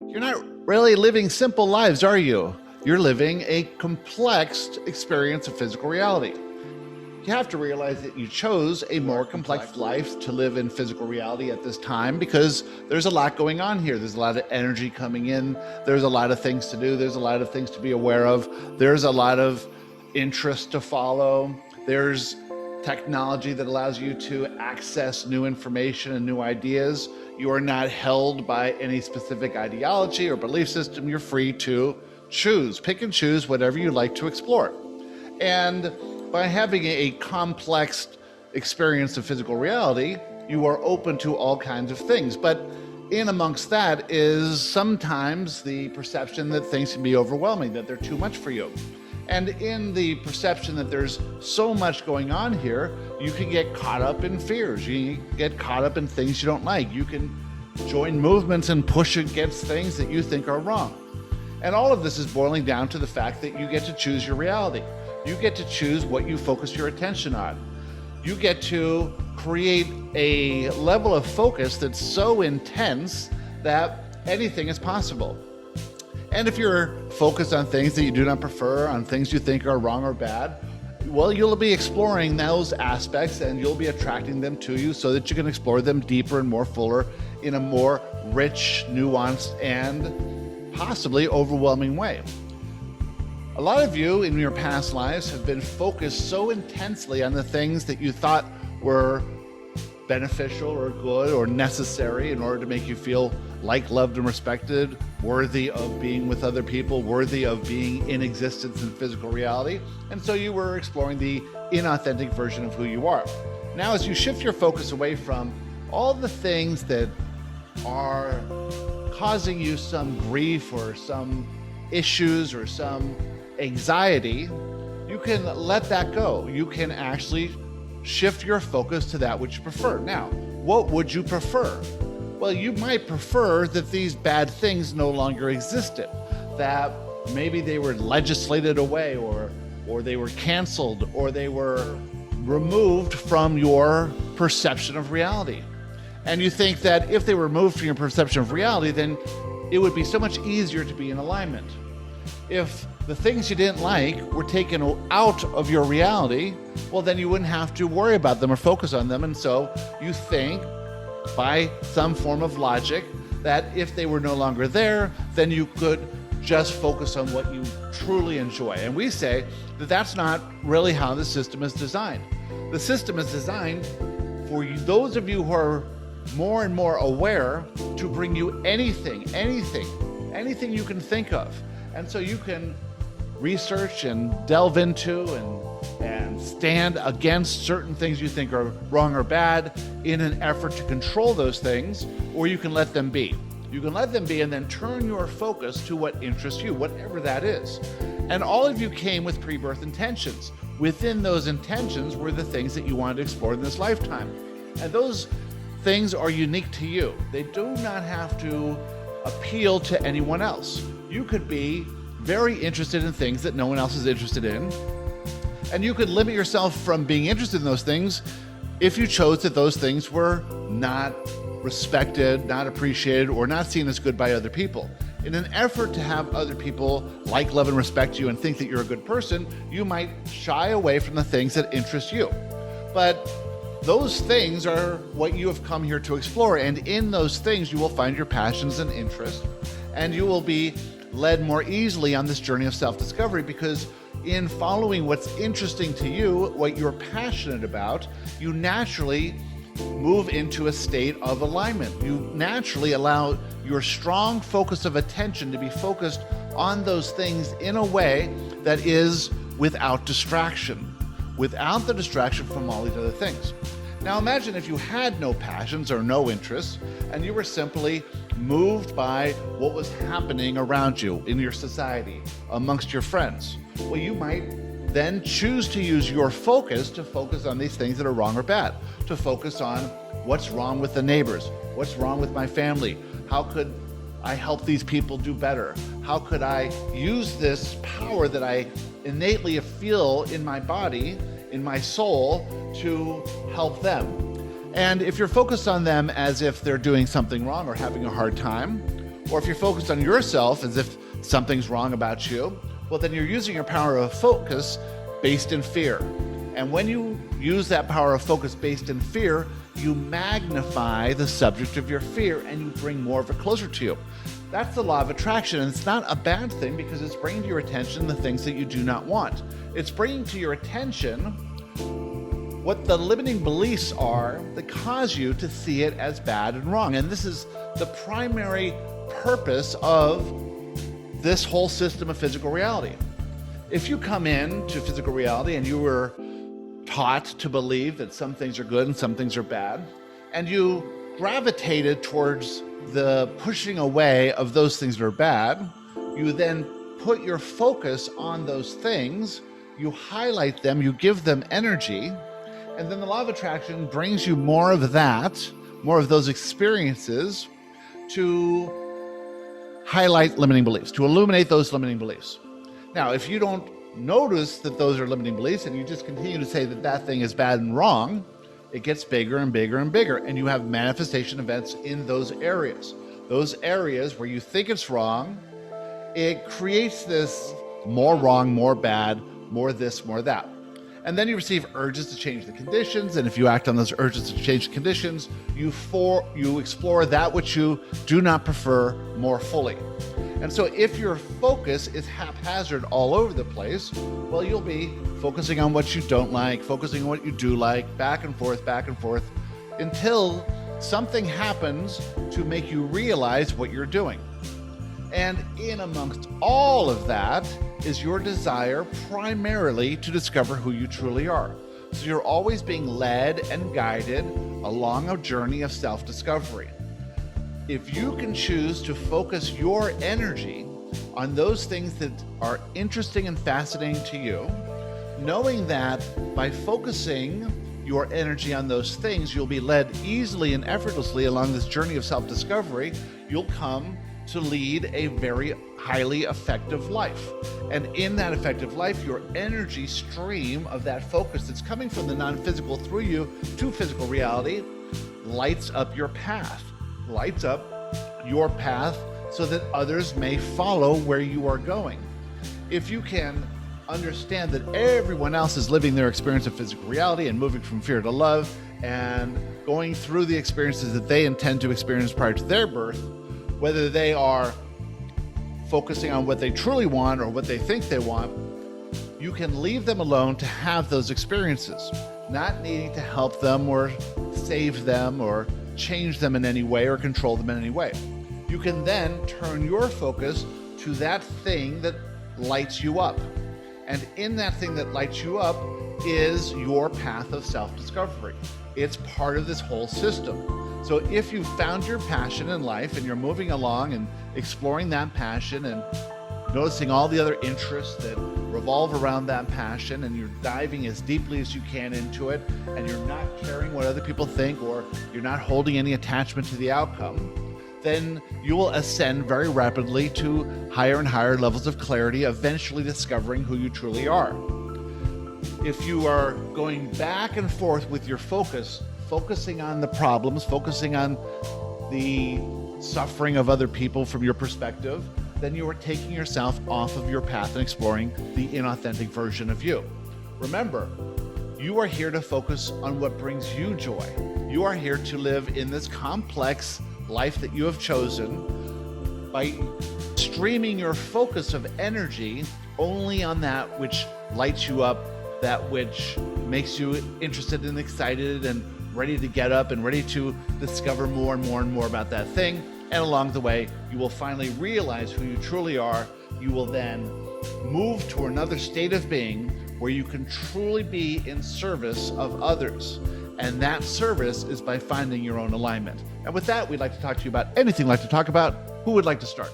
You're not really living simple lives, are you? You're living a complex experience of physical reality. You have to realize that you chose a more complex life to live in physical reality at this time because there's a lot going on here. There's a lot of energy coming in. There's a lot of things to do. There's a lot of things to be aware of. There's a lot of interest to follow. There's technology that allows you to access new information and new ideas. You are not held by any specific ideology or belief system. You're free to pick and choose whatever you like to explore. And by having a complex experience of physical reality, you are open to all kinds of things. But in amongst that is sometimes the perception that things can be overwhelming, that they're too much for you. And in the perception that there's so much going on here, you can get caught up in fears. You can get caught up in things you don't like. You can join movements and push against things that you think are wrong. And all of this is boiling down to the fact that you get to choose your reality. You get to choose what you focus your attention on. You get to create a level of focus that's so intense that anything is possible. And if you're focused on things that you do not prefer, on things you think are wrong or bad, well, you'll be exploring those aspects and you'll be attracting them to you so that you can explore them deeper and more fuller in a more rich, nuanced, and possibly overwhelming way. A lot of you in your past lives have been focused so intensely on the things that you thought were beneficial or good or necessary in order to make you feel liked, loved, and respected, worthy of being with other people, worthy of being in existence in physical reality. And so you were exploring the inauthentic version of who you are. Now, as you shift your focus away from all the things that are causing you some grief or some issues or some anxiety, you can let that go. You can actually shift your focus to that which you prefer. Now, what would you prefer? Well, you might prefer that these bad things no longer existed, that maybe they were legislated away or they were canceled or they were removed from your perception of reality. And you think that if they were removed from your perception of reality, then it would be so much easier to be in alignment. If the things you didn't like were taken out of your reality, well, then you wouldn't have to worry about them or focus on them. And so you think by some form of logic that if they were no longer there, then you could just focus on what you truly enjoy. And we say that that's not really how the system is designed. The system is designed for you, those of you who are more and more aware, to bring you anything you can think of. And so you can research and delve into and stand against certain things you think are wrong or bad in an effort to control those things, or you can let them be. You can let them be and then turn your focus to what interests you, whatever that is. And all of you came with pre-birth intentions. Within those intentions were the things that you wanted to explore in this lifetime. And those things are unique to you. They do not have to appeal to anyone else. You could be very interested in things that no one else is interested in, and you could limit yourself from being interested in those things if you chose that those things were not respected, not appreciated, or not seen as good by other people. In an effort to have other people like, love, and respect you and think that you're a good person, you might shy away from the things that interest you. But those things are what you have come here to explore, and in those things you will find your passions and interests, and you will be led more easily on this journey of self-discovery, because in following what's interesting to you, what you're passionate about, you naturally move into a state of alignment. You naturally allow your strong focus of attention to be focused on those things in a way that is without distraction, without the distraction from all these other things. Now imagine if you had no passions or no interests, and you were simply moved by what was happening around you in your society, amongst your friends. Well, you might then choose to use your focus to focus on these things that are wrong or bad, to focus on what's wrong with the neighbors, what's wrong with my family, how could I help these people do better, how could I use this power that I innately feel in my body, in my soul, to help them. And if you're focused on them as if they're doing something wrong or having a hard time, Or if you're focused on yourself as if something's wrong about you, well, then you're using your power of focus based in fear. And when you use that power of focus based in fear, you magnify the subject of your fear and you bring more of it closer to you. That's the law of attraction, and it's not a bad thing because it's bringing to your attention the things that you do not want. It's bringing to your attention what the limiting beliefs are that cause you to see it as bad and wrong. And this is the primary purpose of this whole system of physical reality. If you come into physical reality and you were taught to believe that some things are good and some things are bad, and you gravitated towards the pushing away of those things that are bad, you then put your focus on those things, you highlight them, you give them energy, and then the law of attraction brings you more of that, more of those experiences to highlight limiting beliefs, to illuminate those limiting beliefs. Now, if you don't notice that those are limiting beliefs and you just continue to say that that thing is bad and wrong, it gets bigger and bigger and bigger, and you have manifestation events in those areas. Those areas where you think it's wrong, it creates this more wrong, more bad, more this, more that. And then you receive urges to change the conditions, and if you act on those urges to change the conditions, you explore that which you do not prefer more fully. And so if your focus is haphazard all over the place, well, you'll be focusing on what you don't like, focusing on what you do like, back and forth, until something happens to make you realize what you're doing. And in amongst all of that is your desire primarily to discover who you truly are. So you're always being led and guided along a journey of self-discovery. If you can choose to focus your energy on those things that are interesting and fascinating to you, knowing that by focusing your energy on those things, you'll be led easily and effortlessly along this journey of self-discovery, you'll come to lead a very highly effective life. And in that effective life, your energy stream of that focus that's coming from the non-physical through you to physical reality lights up your path, so that others may follow where you are going. If you can understand that everyone else is living their experience of physical reality and moving from fear to love and going through the experiences that they intend to experience prior to their birth, whether they are focusing on what they truly want or what they think they want, you can leave them alone to have those experiences, not needing to help them or save them or change them in any way or control them in any way. You can then turn your focus to that thing that lights you up. And in that thing that lights you up is your path of self-discovery. It's part of this whole system. So if you've found your passion in life and you're moving along and exploring that passion and noticing all the other interests that revolve around that passion, and you're diving as deeply as you can into it, and you're not caring what other people think, or you're not holding any attachment to the outcome, then you will ascend very rapidly to higher and higher levels of clarity, eventually discovering who you truly are. If you are going back and forth with your focus, focusing on the problems, focusing on the suffering of other people from your perspective, then you are taking yourself off of your path and exploring the inauthentic version of you. Remember, you are here to focus on what brings you joy. You are here to live in this complex life that you have chosen by streaming your focus of energy only on that which lights you up, that which makes you interested and excited and ready to get up and ready to discover more and more and more about that thing. And along the way, you will finally realize who you truly are. You will then move to another state of being where you can truly be in service of others. And that service is by finding your own alignment. And with that, we'd like to talk to you about anything you'd like to talk about. Who would like to start?